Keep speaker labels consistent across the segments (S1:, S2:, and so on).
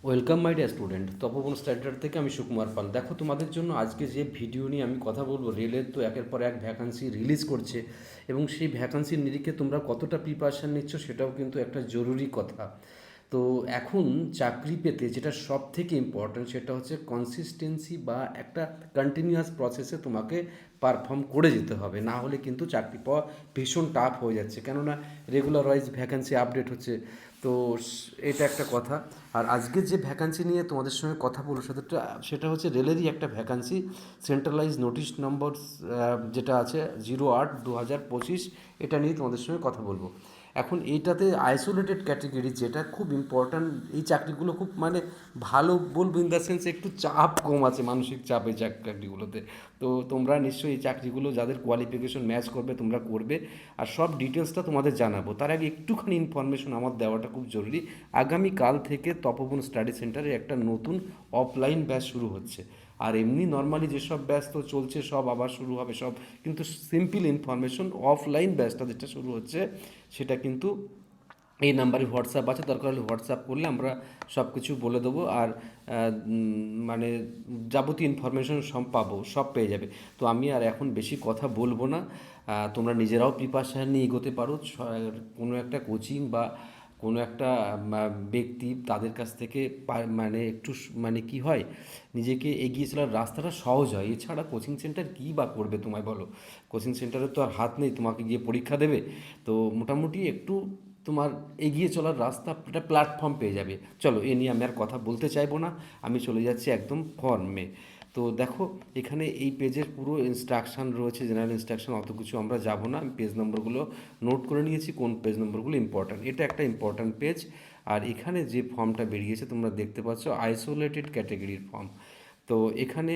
S1: Welcome my dear student, Tapoban standard থেকে আমি সুকুমার পাল। দেখো, তোমাদের জন্য আজকে যে ভিডিও নিয়ে আমি কথা বলবো, রেলের তো একের পর এক ভ্যাকান্সি রিলিজ করছে এবং সেই ভ্যাকান্সির নিরিখে তোমরা কতটা প্রিপারেশান নিচ্ছ সেটাও কিন্তু একটা জরুরি কথা। তো এখন চাকরি পেতে যেটা সব থেকে ইম্পর্ট্যান্ট সেটা হচ্ছে কনসিস্টেন্সি বা একটা কন্টিনিউয়াস প্রসেসে তোমাকে পারফর্ম করে যেতে হবে, না হলে কিন্তু চাকরি পাওয়া ভীষণ টাফ হয়ে যাচ্ছে, কেননা রেগুলার ওয়াইজ ভ্যাকান্সি আপডেট হচ্ছে। তো এটা একটা কথা। আর আজকে যে ভ্যাকান্সি নিয়ে তোমাদের সঙ্গে কথা বলবো সেটা হচ্ছে রেলেরই একটা ভ্যাকান্সি, সেন্ট্রালাইজ নোটিশ নম্বর যেটা আছে 08/2025, এটা নিয়ে তোমাদের সঙ্গে কথা বলবো। এখন এইটাতে আইসোলেটেড ক্যাটেগরি যেটা খুব ইম্পর্ট্যান্ট, এই চাকরিগুলো খুব মানে ভালো বলবো ইন দ্য সেন্স একটু চাপ কম আছে, মানসিক চাপ এই চাকরিগুলোতে। তো তোমরা নিশ্চয়ই এই চাকরিগুলো যাদের কোয়ালিফিকেশন ম্যাচ করবে তোমরা করবে, আর সব ডিটেলসটা তোমাদের জানাবো। তার আগে একটুখানি ইনফরমেশন আমার দেওয়াটা খুব জরুরি। আগামীকাল থেকে তপবন স্টাডি সেন্টারে একটা নতুন অফলাইন ব্যাচ শুরু হচ্ছে। আর এমনি নর্মালি যেসব ব্যাচ তো চলছে সব আবার শুরু হবে সব, কিন্তু সিম্পল ইনফরমেশন, অফলাইন ব্যাচটা যেটা শুরু হচ্ছে সেটা কিন্তু এই নাম্বারে হোয়াটসঅ্যাপ আছে, দরকার হলে হোয়াটসঅ্যাপ করলে আমরা সব কিছু বলে দেবো। আর মানে যাবতীয় ইনফরমেশন সব পাবো, সব পেয়ে যাবে। তো আমি আর এখন বেশি কথা বলবো না। তোমরা নিজেরাও প্রিপারেশান নিয়ে এগোতে পারো। কোনো একটা কোচিং বা কোনো একটা ব্যক্তি তাদের কাছ থেকে মানে একটু মানে কি হয়, নিজেকে এগিয়ে চলার রাস্তাটা সহজ হয়। এছাড়া কোচিং সেন্টার কী বা করবে তোমায় বলো? কোচিং সেন্টারে তো আর হাত নেই তোমাকে গিয়ে পরীক্ষা দেবে। তো মোটামুটি একটু তোমার এগিয়ে চলার রাস্তা, একটা প্ল্যাটফর্ম পেয়ে যাবে। চলো, এ নিয়ে আমি আর কথা বলতে চাইবো না, আমি চলে যাচ্ছি একদম ফর্মে। তো দেখো, এখানে এই পেজের পুরো ইনস্ট্রাকশান রয়েছে, জেনারেল ইনস্ট্রাকশান, অত কিছু আমরা যাব না। আমি পেজ নম্বরগুলো নোট করে নিয়েছি, কোন পেজ নম্বরগুলো ইম্পর্ট্যান্ট। এটা একটা ইম্পর্ট্যান্ট পেজ। আর এখানে যে ফর্মটা বেরিয়েছে তোমরা দেখতে পাচ্ছ, আইসোলেটেড ক্যাটেগরির ফর্ম। তো এখানে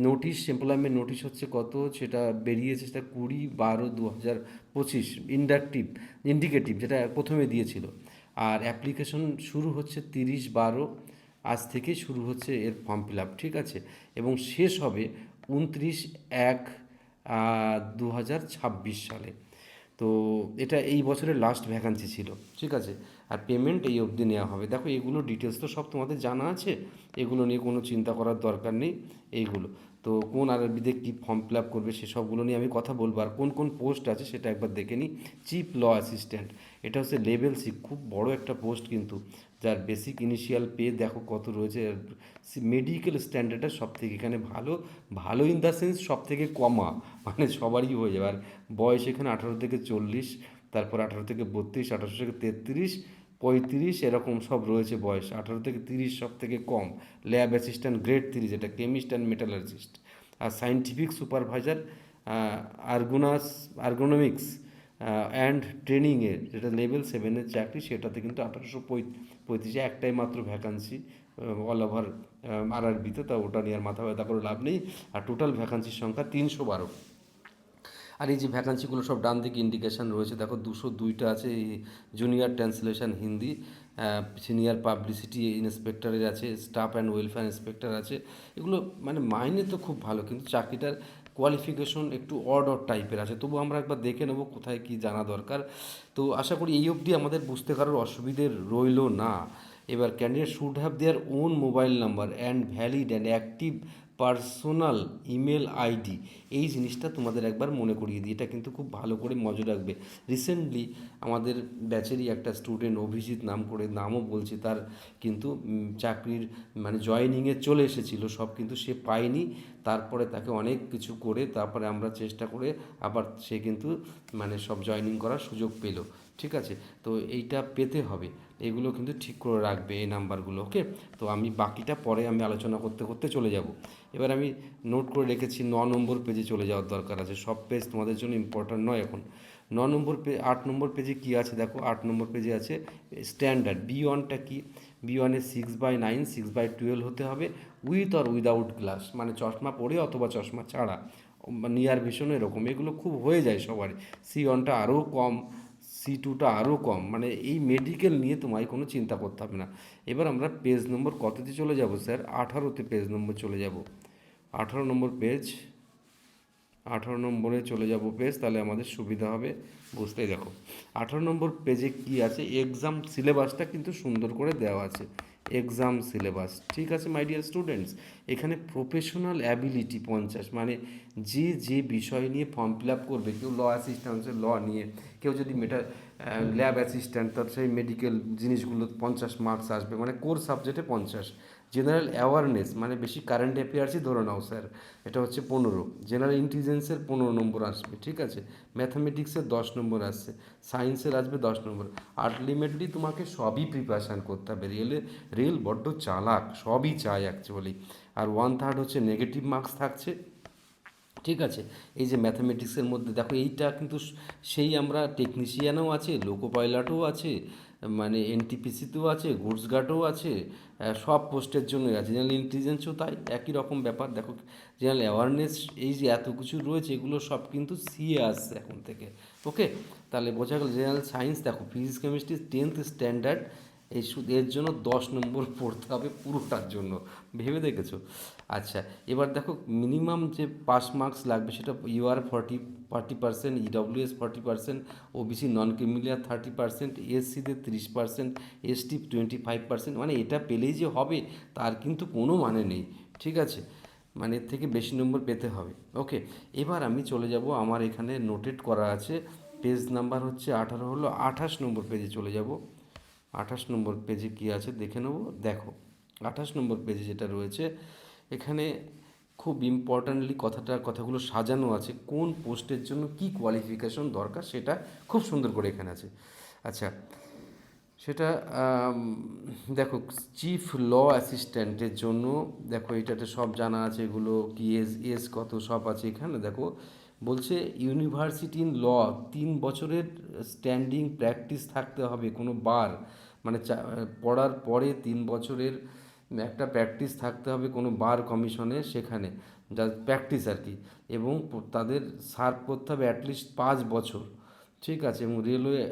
S1: নোটিশ, এমপ্লয়মেন্ট নোটিশ হচ্ছে কত, সেটা বেরিয়েছে, সেটা 20/12/2025, ইন্ডিকেটিভ যেটা প্রথমে দিয়েছিল। আর অ্যাপ্লিকেশন শুরু হচ্ছে 30/12, আজ থেকে শুরু হচ্ছে এর ফর্ম ফিল আপ, ঠিক আছে? এবং শেষ হবে 29/1/2026 সালে। তো এটা এই বছরের লাস্ট ভ্যাকান্সি ছিল, ঠিক আছে? আর পেমেন্ট এই অবধি নেওয়া হবে। দেখো, এগুলো ডিটেলস তো সব তোমাদের জানা আছে, এগুলো নিয়ে কোনো চিন্তা করার দরকার নেই। এইগুলো তো কোন আরবিতে কী ফর্ম ফিল আপ করবে সেসবগুলো নিয়ে আমি কথা বলবো। আর কোন কোন পোস্ট আছে সেটা একবার দেখে নিই। চিফ ল অ্যাসিস্ট্যান্ট, এটা হচ্ছে লেভেল সি, খুব বড় একটা পোস্ট কিন্তু, যার বেসিক ইনিশিয়াল পে দেখো কত রয়েছে। মেডিকেল স্ট্যান্ডার্ডটা সব থেকে এখানে ভালো, ভালো ইন দ্য সেন্স সব থেকে কমা, মানে সবারই হয়ে যাবে। আর বয়স এখানে 18 থেকে 40, তারপর 18 থেকে 32, 18 থেকে 33, 35 এরকম সব রয়েছে বয়স। 18 থেকে 30 সব থেকে কম। ল্যাব অ্যাসিস্ট্যান্ট গ্রেড 3, যেটা কেমিস্ট অ্যান্ড মেটালার্জিস্ট। আর সায়েন্টিফিক সুপারভাইজার আর্গোনাস আর্গোনমিক্স অ্যান্ড ট্রেনিংয়ে, যেটা লেভেল 7-এর চাকরি, সেটাতে কিন্তু 1835, একটাই মাত্র ভ্যাকান্সি অল ওভার আরআরবিতে। তা ওটা নিয়ে আর মাথা ব্যথা করে লাভ নেই। আর টোটাল ভ্যাকান্সির সংখ্যা 312। আর এই যে ভ্যাকান্সিগুলো সব ডান দিকে ইন্ডিকেশান রয়েছে, দেখো 202টা আছে এই junior translation Hindi, senior publicity ইন্সপেক্টরের আছে, স্টাফ অ্যান্ড ওয়েলফেয়ার ইন্সপেক্টর আছে। এগুলো মানে মাইনে তো খুব ভালো, কিন্তু চাকরিটার কোয়ালিফিকেশন একটু অড টাইপের আছে। তবু আমরা একবার দেখে নেবো কোথায় কী জানা দরকার। তো আশা করি এই অবধি আমাদের বুঝতে কারোর অসুবিধে রইল না। এবার candidate should have their own mobile number and valid and active personal email ID. এই জিনিসটা তোমাদের একবার মনে করিয়ে দিই, এটা কিন্তু খুব ভালো করে নজর রাখবে। রিসেন্টলি আমাদের ব্যাচেরই একটা স্টুডেন্ট অভিজিৎ নাম করে, নামও বলছে, তার কিন্তু চাকরির মানে জয়েনিংয়ে চলে এসেছিলো সব, কিন্তু সে পায়নি। তারপরে তাকে অনেক কিছু করে তারপরে আমরা চেষ্টা করে আবার সে কিন্তু মানে সব জয়েনিং করার সুযোগ পেল, ঠিক আছে? তো এইটা পেতে হবে, এগুলো কিন্তু ঠিক করে রাখবে এই নাম্বারগুলো, ওকে? তো আমি বাকিটা পরে আমি আলোচনা করতে করতে চলে যাব। এবার আমি নোট করে রেখেছি 9 নম্বর পেজে চলে যাওয়ার দরকার আছে। সব পেজ তোমাদের জন্য ইম্পর্ট্যান্ট নয় এখন। 8 নম্বর পেজে কী আছে দেখো, 8 নম্বর পেজে আছে স্ট্যান্ডার্ড B1টা কি। B1-এ 6/9, 6/12 হতে হবে, উইথ অর উইদাউট গ্লাস, মানে চশমা পরে অথবা চশমা ছাড়া, নিয়ার ভিশন এরকম, এগুলো খুব হয়ে যায় সবারই। C1টা আরও কম, C2টা আরও কম, মানে এই মেডিকেল নিয়ে তোমায় কোনো চিন্তা করতে হবে না। এবার আমরা পেজ নম্বর কততে চলে যাব স্যার? 18তে পেজ নম্বর চলে যাব। 18 নম্বর পেজ, 18 নম্বরে চলে যাব পেজ, তাহলে আমাদের সুবিধা হবে বুঝতে। দেখো 18 নম্বর পেজে কি আছে, এক্সাম সিলেবাসটা কিন্তু সুন্দর করে দেওয়া আছে। Exam syllabus. ঠিক আছে মাই ডিয়ার স্টুডেন্টস, এখানে প্রফেশনাল অ্যাবিলিটি 50, মানে যে যে বিষয় নিয়ে ফর্ম ফিল আপ করবে, কেউ ল অ্যাসিস্ট্যান্ট ল নিয়ে, কেউ যদি ল্যাব অ্যাসিস্ট্যান্ট, তার সেই মেডিকেল জিনিসগুলো 50 মার্কস আসবে, মানে কোর সাবজেক্টে 50। জেনারেল অ্যাওয়ারনেস মানে বেশি কারেন্ট অ্যাফেয়ার্সই ধরে নাও স্যার, এটা হচ্ছে 15। জেনারেল ইন্টেলিজেন্সের 15 নম্বর আসবে, ঠিক আছে। ম্যাথামেটিক্সের 10 নম্বর আসছে, সায়েন্সের আসবে 10 নম্বর। আলটিমেটলি তোমাকে সবই প্রিপারেশান করতে হবে। রেল বড্ড চালাক, সবই চায় অ্যাকচুয়ালি। আর 1/3 হচ্ছে নেগেটিভ মার্কস থাকছে, ঠিক আছে। এই যে ম্যাথামেটিক্সের মধ্যে দেখো এইটা কিন্তু সেই আমরা টেকনিশিয়ানও আছে, লোকো পাইলটও আছে, মানে এনটিপিসিতেও আছে, গুডস গার্ডও আছে, সব পোস্টের জন্যই আছে। জেনারেল ইন্টেলিজেন্সও তাই একই রকম ব্যাপার। দেখো জেনারেল অ্যাওয়ারনেস, এই যে এত কিছু রয়েছে এগুলো সব কিন্তু সিএ আসছে এখন থেকে। ওকে, তাহলে বোঝা গেল। জেনারেল সায়েন্স দেখো ফিজিক্স কেমিস্ট্রি 10th স্ট্যান্ডার্ড, এই শুধু এর জন্য 10 নম্বর পড়তে হবে পুরোটার জন্য, ভেবে দেখেছো? আচ্ছা, এবার দেখো মিনিমাম যে পাস মার্কস লাগবে সেটা UR 40%, EWS 40%, OBC non creamy layer 30%, এসসিদের 30%, এসটি 25%, মানে এটা পেলেই যে হবে তার কিন্তু কোনো মানে নেই, ঠিক আছে। মানে এর থেকে বেশি নম্বর পেতে হবে। ওকে, এবার আমি চলে যাব, আমার এখানে নোটেট করা আছে, পেজ নাম্বার হচ্ছে 18, হলো 28 নম্বর পেজে চলে যাব। 28 নম্বর পেজে কী আছে দেখে নেব। দেখো 28 নম্বর পেজে যেটা রয়েছে, এখানে খুব ইম্পর্ট্যান্টলি কথাগুলো সাজানো আছে, কোন পোস্টের জন্য কি কোয়ালিফিকেশন দরকার সেটা খুব সুন্দর করে এখানে আছে। আচ্ছা, সেটা দেখো চিফ ল অ্যাসিস্ট্যান্টের জন্য, দেখো এটাতে সব জানা আছে, এগুলো কি এজ এজ কত সব আছে এখানে। দেখো বলছে ইউনিভার্সিটি ইন ল, 3 বছরের স্ট্যান্ডিং প্র্যাকটিস থাকতে হবে, কোনো বার মানে পড়ার পরে 3 বছরের একটা প্র্যাকটিস থাকতে হবে কোনো বার কমিশনে, সেখানে যা প্র্যাকটিস আর কি। এবং তাদের সার্ভ করতে হবে অ্যাটলিস্ট 5 বছর, ঠিক আছে। এবং রেলওয়ে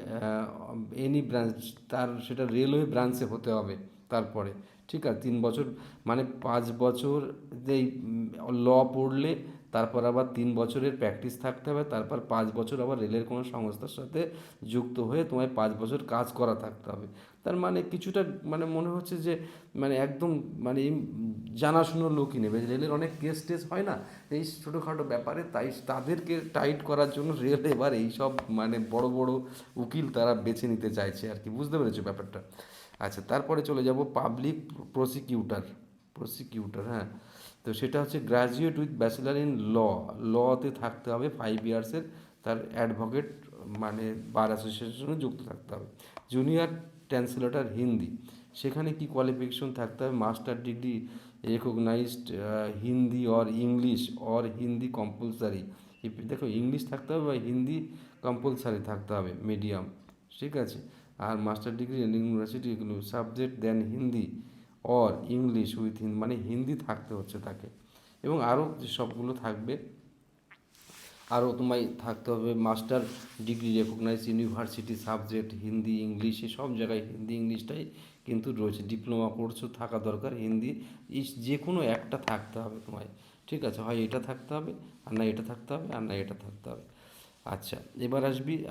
S1: এনি ব্রাঞ্চ, তার সেটা রেলওয়ে ব্রাঞ্চে হতে হবে তারপরে, ঠিক আছে। 3 বছর মানে 5 বছর যেই ল পড়লে, তারপর আবার 3 বছরের প্র্যাকটিস থাকতে হবে, তারপর 5 বছর আবার রেলের কোনো সংস্থার সাথে যুক্ত হয়ে তোমায় 5 বছর কাজ করা থাকতে হবে। তার মানে কিছুটা মানে মনে হচ্ছে যে মানে একদম মানে জানাশুনো লোকই নেবে। রেলের অনেক কেস টেস হয় না এই ছোটোখাটো ব্যাপারে, তাই তাদেরকে টাইট করার জন্য রেল এবার এইসব মানে বড় বড় উকিল তারা বেছে নিতে চাইছে আর কি, বুঝতে পেরেছো ব্যাপারটা? আচ্ছা, তারপরে চলে যাব পাবলিক প্রসিকিউটার। প্রসিকিউটার, হ্যাঁ, তো সেটা হচ্ছে graduate with bachelor in law, লতে থাকতে হবে 5 ইয়ার্সের, তার অ্যাডভোকেট মানে বার অ্যাসোসিয়েশনে যুক্ত থাকতে হবে। জুনিয়র ট্রান্সলেটর হিন্দি, সেখানে কি কোয়ালিফিকেশন থাকতে হবে? Master degree recognised Hindi or English or Hindi compulsory. দেখো ইংলিশ থাকতে হবে বা হিন্দি কম্পালসারি থাকতে হবে মিডিয়াম, ঠিক আছে। আর মাস্টার ডিগ্রি ইউনিভার্সিটি এগুলো subject then Hindi or English with Hindi, মানে হিন্দি থাকতে হচ্ছে তাকে। এবং আরও যে সবগুলো থাকবে, আরও তোমায় থাকতে হবে master degree recognise university subject Hindi English, সব জায়গায় হিন্দি ইংলিশটাই কিন্তু রয়েছে। ডিপ্লোমা কোর্সও থাকা দরকার হিন্দি, যে কোনো একটা থাকতে হবে তোমায়, ঠিক আছে। হয় এটা থাকতে হবে, আর না এটা থাকতে হবে, আর না এটা থাকতে হবে। আচ্ছা, এবার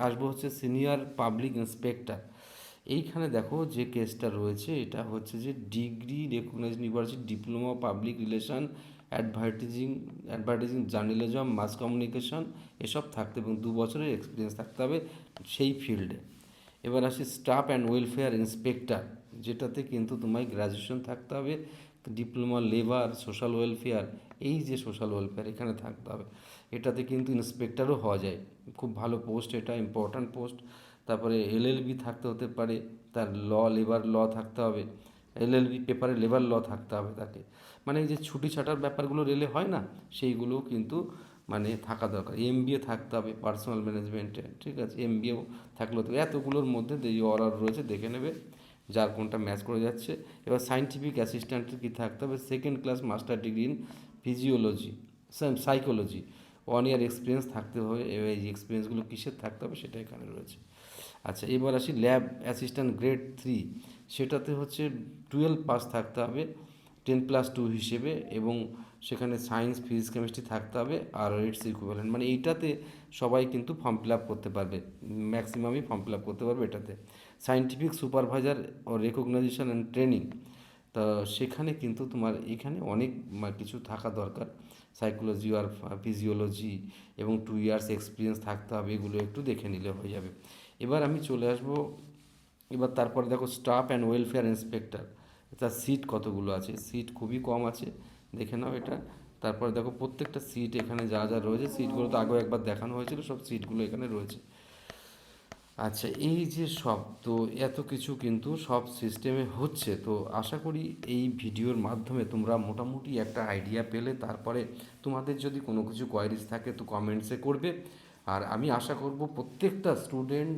S1: আসবো হচ্ছে সিনিয়র পাবলিক ইন্সপেক্টর। এইখানে দেখো যে কেসটা রয়েছে এটা হচ্ছে যে degree recognise university diploma public relation, advertising advertising journalism mass communication, এসব থাকতে এবং 2 বছরের এক্সপিরিয়েন্স থাকতে হবে সেই ফিল্ডে। এবার আসি স্টাফ অ্যান্ড ওয়েলফেয়ার ইন্সপেক্টর, যেটাতে কিন্তু তোমায় গ্র্যাজুয়েশন থাকতে হবে, ডিপ্লোমা লেবার সোশ্যাল ওয়েলফেয়ার, এই যে সোশ্যাল ওয়েলফেয়ার এখানে থাকতে হবে। এটাতে কিন্তু ইন্সপেক্টরও হওয়া যায়, খুব ভালো পোস্ট, এটা ইম্পর্ট্যান্ট পোস্ট। তারপরে এলএলবি থাকতে হতে পারে, তার লেবার ল থাকতে হবে, এলএলবি পেপারে লেবার ল থাকতে হবে তাকে। মানে এই যে ছুটি ছাটার ব্যাপারগুলো রেলে হয় না, সেইগুলোও কিন্তু মানে থাকা দরকার। এমবিএ থাকতে হবে পার্সোনাল ম্যানেজমেন্টে, ঠিক আছে, এমবিএও থাকলেও তো। এতগুলোর মধ্যে যে অর্ডার রয়েছে দেখে নেবে যার কোনটা ম্যাচ করে যাচ্ছে। এবার সায়েন্টিফিক অ্যাসিস্ট্যান্টের কী থাকতে হবে? Second class master degree in physiology psychology, 1 year experience থাকতে হবে। এবার এই এক্সপিরিয়েন্সগুলো কিসের থাকতে হবে সেটা এখানে রয়েছে। আচ্ছা, এবার আসি ল্যাব অ্যাসিস্ট্যান্ট গ্রেড 3, সেটাতে হচ্ছে 12 পাস থাকতে হবে 10+2 হিসেবে, এবং সেখানে সায়েন্স ফিজিক্স কেমিস্ট্রি থাকতে হবে আর ইটস ইকুইভ্যালেন্ট, মানে এইটাতে সবাই কিন্তু ফর্ম ফিল আপ করতে পারবে, ম্যাক্সিমামই ফর্ম ফিল আপ করতে পারবে এটাতে। সায়েন্টিফিক সুপারভাইজার ও রেকগনাইজেশন অ্যান্ড ট্রেনিং, তা সেখানে কিন্তু তোমার এখানে অনেক কিছু থাকা দরকার, সাইকোলজি আর ফিজিওলজি, এবং 2 ইয়ার্স এক্সপিরিয়েন্স থাকতে হবে, এগুলো একটু দেখে নিলে হয়ে যাবে। এবার আমি চলে আসবো, এবার তারপরে দেখো স্টাফ অ্যান্ড ওয়েলফেয়ার ইন্সপেক্টর, তার সিট কতগুলো আছে, সিট খুবই কম আছে, দেখে নাও এটা। তারপরে দেখো প্রত্যেকটা সিট এখানে যা যা রয়েছে, সিটগুলো তো আগেও একবার দেখানো হয়েছিল, সব সিটগুলো এখানে রয়েছে। আচ্ছা, এই যে সব তো এত কিছু কিন্তু সব সিস্টেমে হচ্ছে, তো আশা করি এই ভিডিওর মাধ্যমে তোমরা মোটামুটি একটা আইডিয়া পেলে। তারপরে তোমাদের যদি কোনো কিছু কোয়ারিজ থাকে তো কমেন্টসে করবে। আর আমি আশা করব প্রত্যেকটা স্টুডেন্ট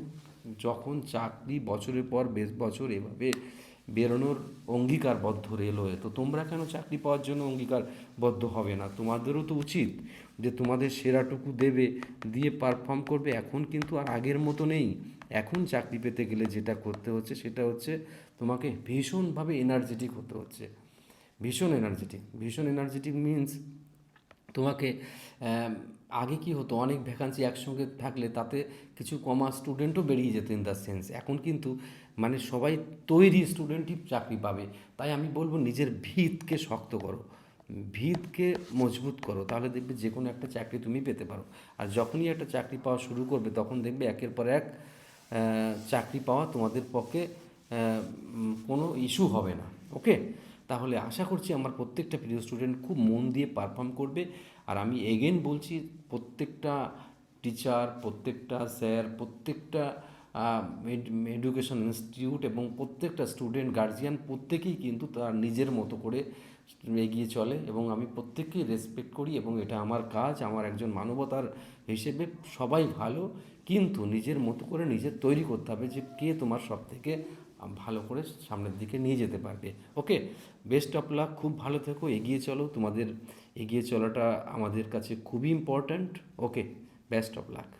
S1: যখন চাকরি বছরের পর বেশ বছর এভাবে বেরোনোর অঙ্গীকারবদ্ধ রেলওয়ে, তো তোমরা কেন চাকরি পাওয়ার জন্য অঙ্গীকারবদ্ধ হবে না? তোমাদেরও তো উচিত যে তোমাদের সেরাটুকু দেবে, দিয়ে পারফর্ম করবে। এখন কিন্তু আর আগের মতো নেই। এখন চাকরি পেতে গেলে যেটা করতে হচ্ছে সেটা হচ্ছে তোমাকে ভীষণভাবে এনার্জেটিক হতে হচ্ছে, ভীষণ এনার্জেটিক মিন্স তোমাকে আম, আগে কি হতো, অনেক ভ্যাকান্সি একসঙ্গে থাকলে তাতে কিছু কমার্স স্টুডেন্টও বেরিয়ে যেত ইন দ্য সেন্স। এখন কিন্তু মানে সবাই তৈরি স্টুডেন্টই চাকরি পাবে। তাই আমি বলবো নিজের ভিতকে শক্ত করো, ভিতকে মজবুত করো, তাহলে দেখবে যে কোনো একটা চাকরি তুমি পেতে পারো। আর যখনই একটা চাকরি পাওয়া শুরু করবে তখন দেখবে একের পর এক চাকরি পাওয়া তোমাদের পক্ষে কোনো ইস্যু হবে না। ওকে, তাহলে আশা করছি আমার প্রত্যেকটা প্রিয় স্টুডেন্ট খুব মন দিয়ে পারফর্ম করবে। আর আমি এগেন বলছি, প্রত্যেকটা টিচার, প্রত্যেকটা স্যার, প্রত্যেকটা এডুকেশন ইনস্টিটিউট এবং প্রত্যেকটা স্টুডেন্ট গার্জিয়ান প্রত্যেকেই কিন্তু তার নিজের মতো করে এগিয়ে চলে, এবং আমি প্রত্যেককেই রেসপেক্ট করি, এবং এটা আমার কাজ, আমার একজন মানবতার হিসেবে। সবাই ভালো, কিন্তু নিজের মতো করে নিজের তৈরি করতে হবে যে কে তোমার সব থেকে ভালো করে সামনের দিকে নিয়ে যেতে পারবে। ওকে, বেস্ট অফ লাক, খুব ভালো থেকো, এগিয়ে চলো, তোমাদের এগিয়ে চলাটা আমাদের কাছে খুবই important. Okay, best of luck.